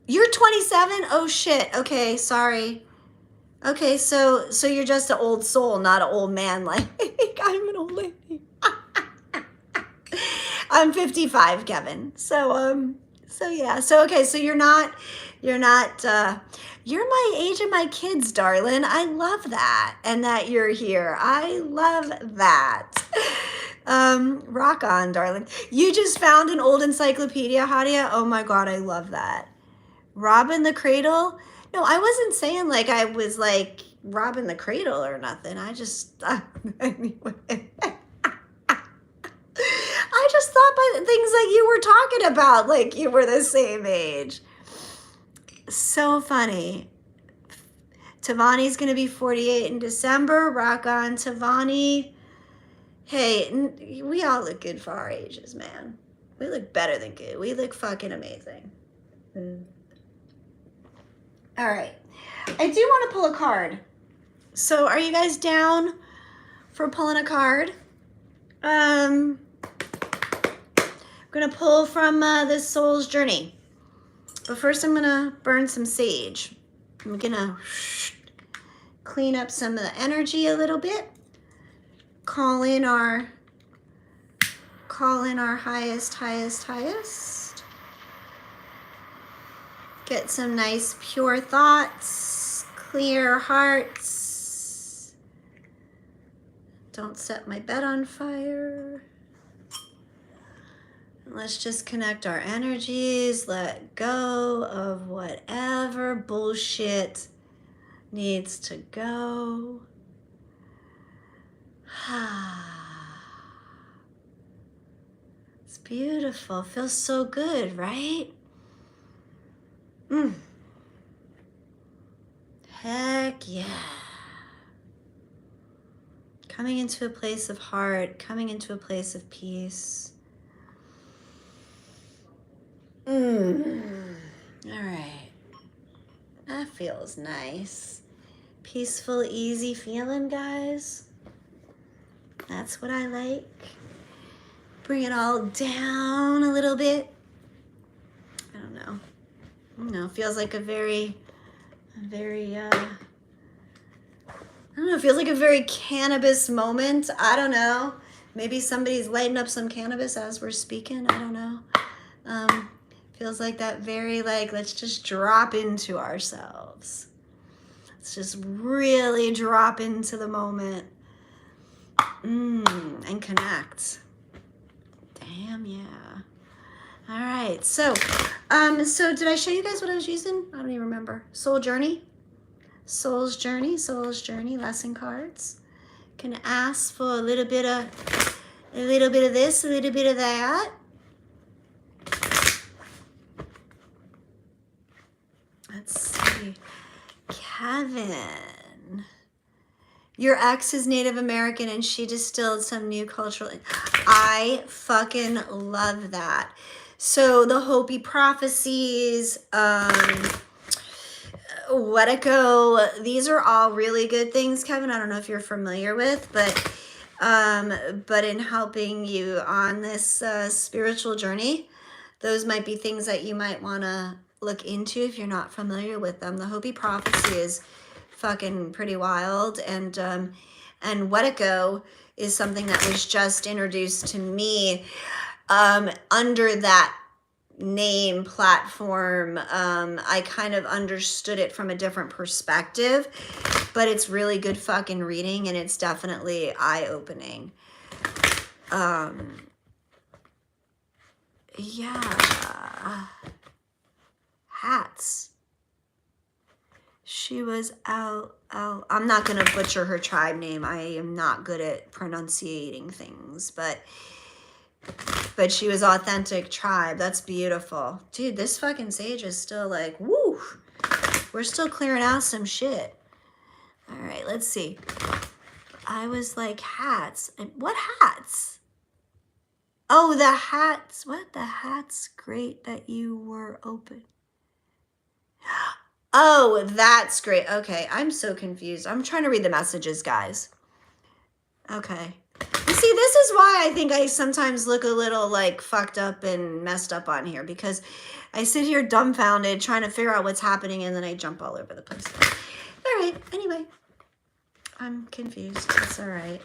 You're 27? Oh shit. Okay, sorry. Okay, so you're just an old soul, not an old man. Like, I'm an old lady. I'm 55, Kevin. So yeah. So okay, so you're my age and my kids, darling. I love that. And that you're here. I love that. Rock on, darling. You just found an old encyclopedia, Hadia? Oh my God, I love that. Robbing the cradle? No, I wasn't saying like I was like robbing the cradle or nothing. I just, anyway. I just thought by the things that you were talking about, like you were the same age. So funny. Tavani's going to be 48 in December. Rock on, Tavani. Hey, we all look good for our ages, man. We look better than good. We look fucking amazing. All right. I do want to pull a card. So are you guys down for pulling a card? I'm going to pull from the Soul's Journey. But first I'm going to burn some sage. I'm going to clean up some of the energy a little bit. Call in our highest. Get some nice pure thoughts, clear hearts. Don't set my bed on fire. Let's just connect our energies, let go of whatever bullshit needs to go. It's beautiful. Feels so good, right? Heck yeah. Coming into a place of heart, coming into a place of peace. All right. That feels nice. Peaceful, easy feeling, guys. That's what I like. Bring it all down a little bit. I don't know. Feels like a very, I don't know, feels like a very cannabis moment. I don't know. Maybe somebody's lighting up some cannabis as we're speaking. I don't know. Feels like that very, like, let's just drop into ourselves. Let's just really drop into the moment. And connect. Damn, yeah. All right. So did I show you guys what I was using? I don't even remember. Soul's Journey, lesson cards. Can ask for a little bit of this, a little bit of that. Let's see. Kevin. Your ex is Native American and she distilled some new cultural. I fucking love that. So the Hopi prophecies, Wetico, these are all really good things, Kevin. I don't know if you're familiar with, but in helping you on this spiritual journey, those might be things that you might want to look into if you're not familiar with them. The Hopi prophecy is fucking pretty wild, and Wetico is something that was just introduced to me under that name platform. I kind of understood it from a different perspective, but it's really good fucking reading, and it's definitely eye-opening. Yeah. Hats. She was I'm not going to butcher her tribe name. I am not good at pronunciating things, but she was authentic tribe. That's beautiful. Dude, this fucking sage is still like, woo. We're still clearing out some shit. All right, let's see. I was like, hats. And what hats? Oh, the hats. What? The hats? Great that you were open. Oh, that's great. Okay, I'm so confused. I'm trying to read the messages, guys. Okay. You see, this is why I think I sometimes look a little like fucked up and messed up on here, because I sit here dumbfounded trying to figure out what's happening and then I jump all over the place. All right, anyway, I'm confused. It's all right.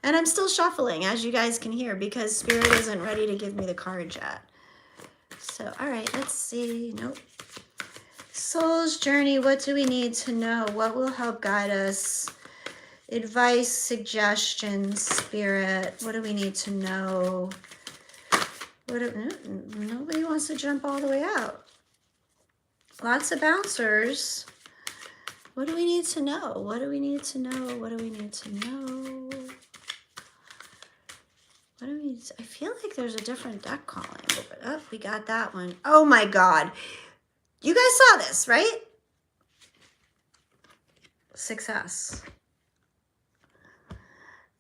And I'm still shuffling, as you guys can hear, because Spirit isn't ready to give me the cards yet. So, all right, let's see. Nope. Soul's Journey, what do we need to know? What will help guide us? Advice, suggestions, Spirit. What do we need to know? Nobody wants to jump all the way out. Lots of bouncers. What do we need to know? What do we need to know? What do we need to know? What do we need to, I feel like there's a different deck calling. Oh, we got that one. Oh my God. You guys saw this, right? Success.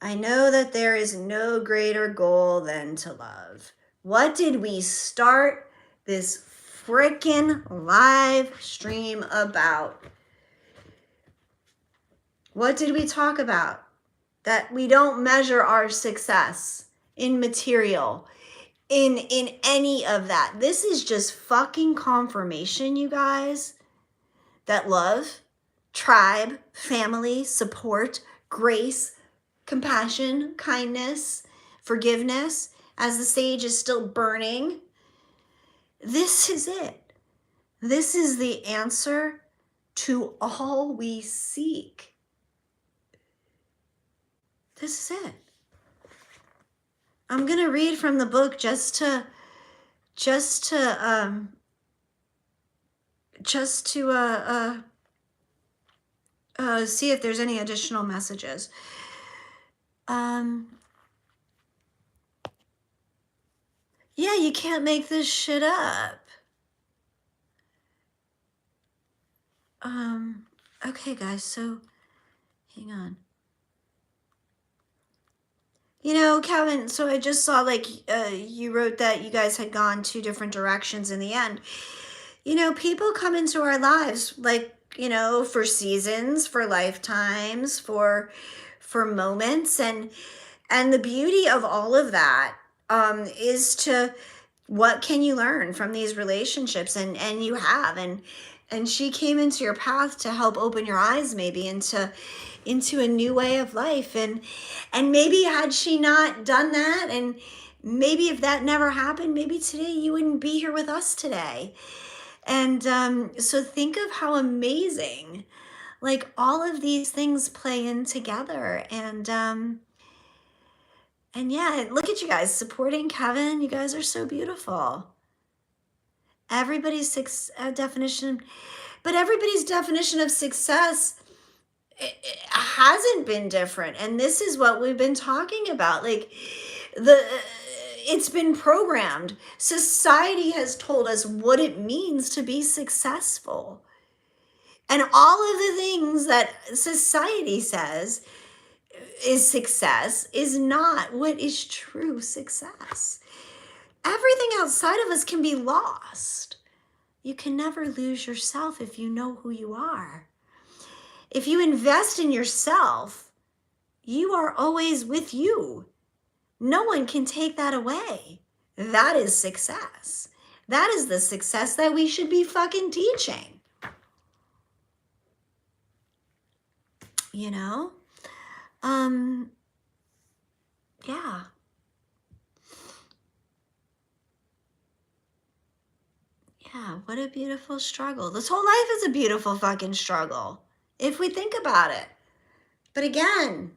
I know that there is no greater goal than to love. What did we start this freaking live stream about? What did we talk about? That we don't measure our success in material, in any of that. This is just fucking confirmation, you guys, that love, tribe, family, support, grace, compassion, kindness, forgiveness, as the sage is still burning. This is it. This is the answer to all we seek. This is it. I'm going to read from the book just to see if there's any additional messages. Yeah, you can't make this shit up. Okay, guys, so hang on. You know, Calvin, so I just saw, like, you wrote that you guys had gone 2 different directions in the end. You know, people come into our lives, like, you know, for seasons, for lifetimes, for moments, and the beauty of all of that is to, what can you learn from these relationships? And you have, and she came into your path to help open your eyes maybe into a new way of life. And maybe had she not done that, and maybe if that never happened, maybe today you wouldn't be here with us today. And so think of how amazing, like, all of these things play in together. And yeah, look at you guys supporting Kevin. You guys are so beautiful. Everybody's definition, but everybody's definition of success, it hasn't been different. And this is what we've been talking about. Like, it's been programmed. Society has told us what it means to be successful. And all of the things that society says is success is not what is true success. Everything outside of us can be lost. You can never lose yourself if you know who you are. If you invest in yourself, you are always with you. No one can take that away. That is success. That is the success that we should be fucking teaching. You know? Yeah. Yeah, what a beautiful struggle. This whole life is a beautiful fucking struggle, if we think about it. But again,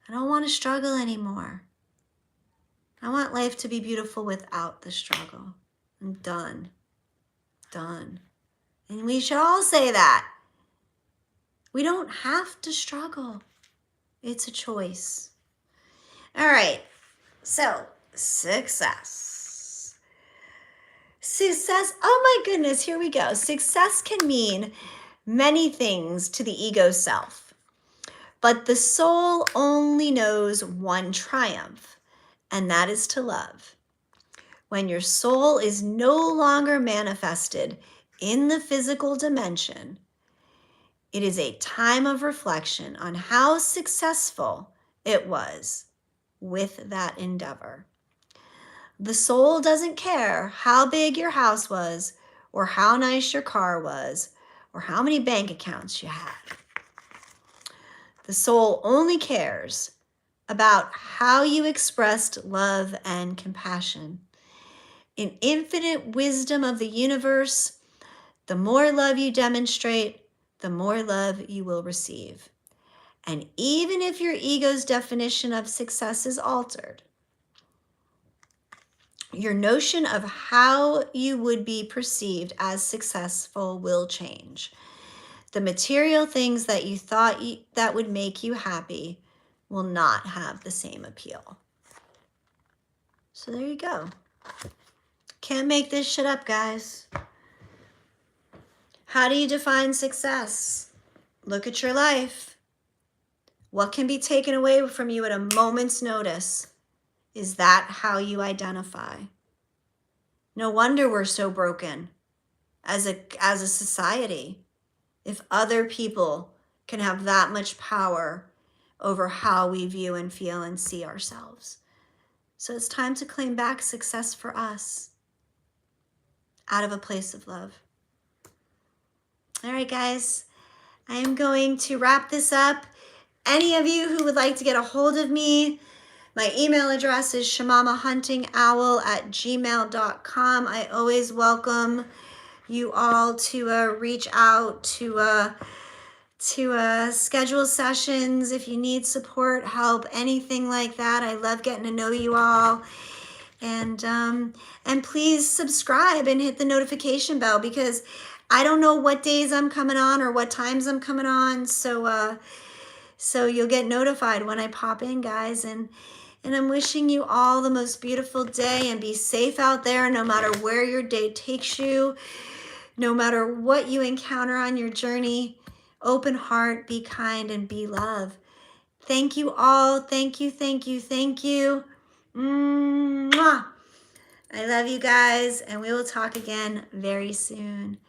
I don't want to struggle anymore. I want life to be beautiful without the struggle. I'm done. Done. And we should all say that. We don't have to struggle. It's a choice. All right. So, success. Success. Oh my goodness, here we go. Success can mean many things to the ego self, but the soul only knows one triumph, and that is to love. When your soul is no longer manifested in the physical dimension, it is a time of reflection on how successful it was with that endeavor. The soul doesn't care how big your house was, or how nice your car was, or how many bank accounts you had. The soul only cares about how you expressed love and compassion. In infinite wisdom of the universe, the more love you demonstrate, the more love you will receive. And even if your ego's definition of success is altered, your notion of how you would be perceived as successful will change. The material things that you thought that would make you happy will not have the same appeal. So there you go. Can't make this shit up, guys. How do you define success? Look at your life. What can be taken away from you at a moment's notice? Is that how you identify? No wonder we're so broken as a society. If other people can have that much power over how we view and feel and see ourselves. So it's time to claim back success for us out of a place of love. All right, guys, I'm going to wrap this up. Any of you who would like to get a hold of me, my email address is shamamahuntingowl@gmail.com. I always welcome you all to reach out to schedule sessions if you need support, help, anything like that. I love getting to know you all. And please subscribe and hit the notification bell, because I don't know what days I'm coming on or what times I'm coming on. So you'll get notified when I pop in, guys. And I'm wishing you all the most beautiful day, and be safe out there no matter where your day takes you, no matter what you encounter on your journey. Open heart, be kind, and be love. Thank you all. Thank you, thank you, thank you. Mwah. I love you guys, and we will talk again very soon.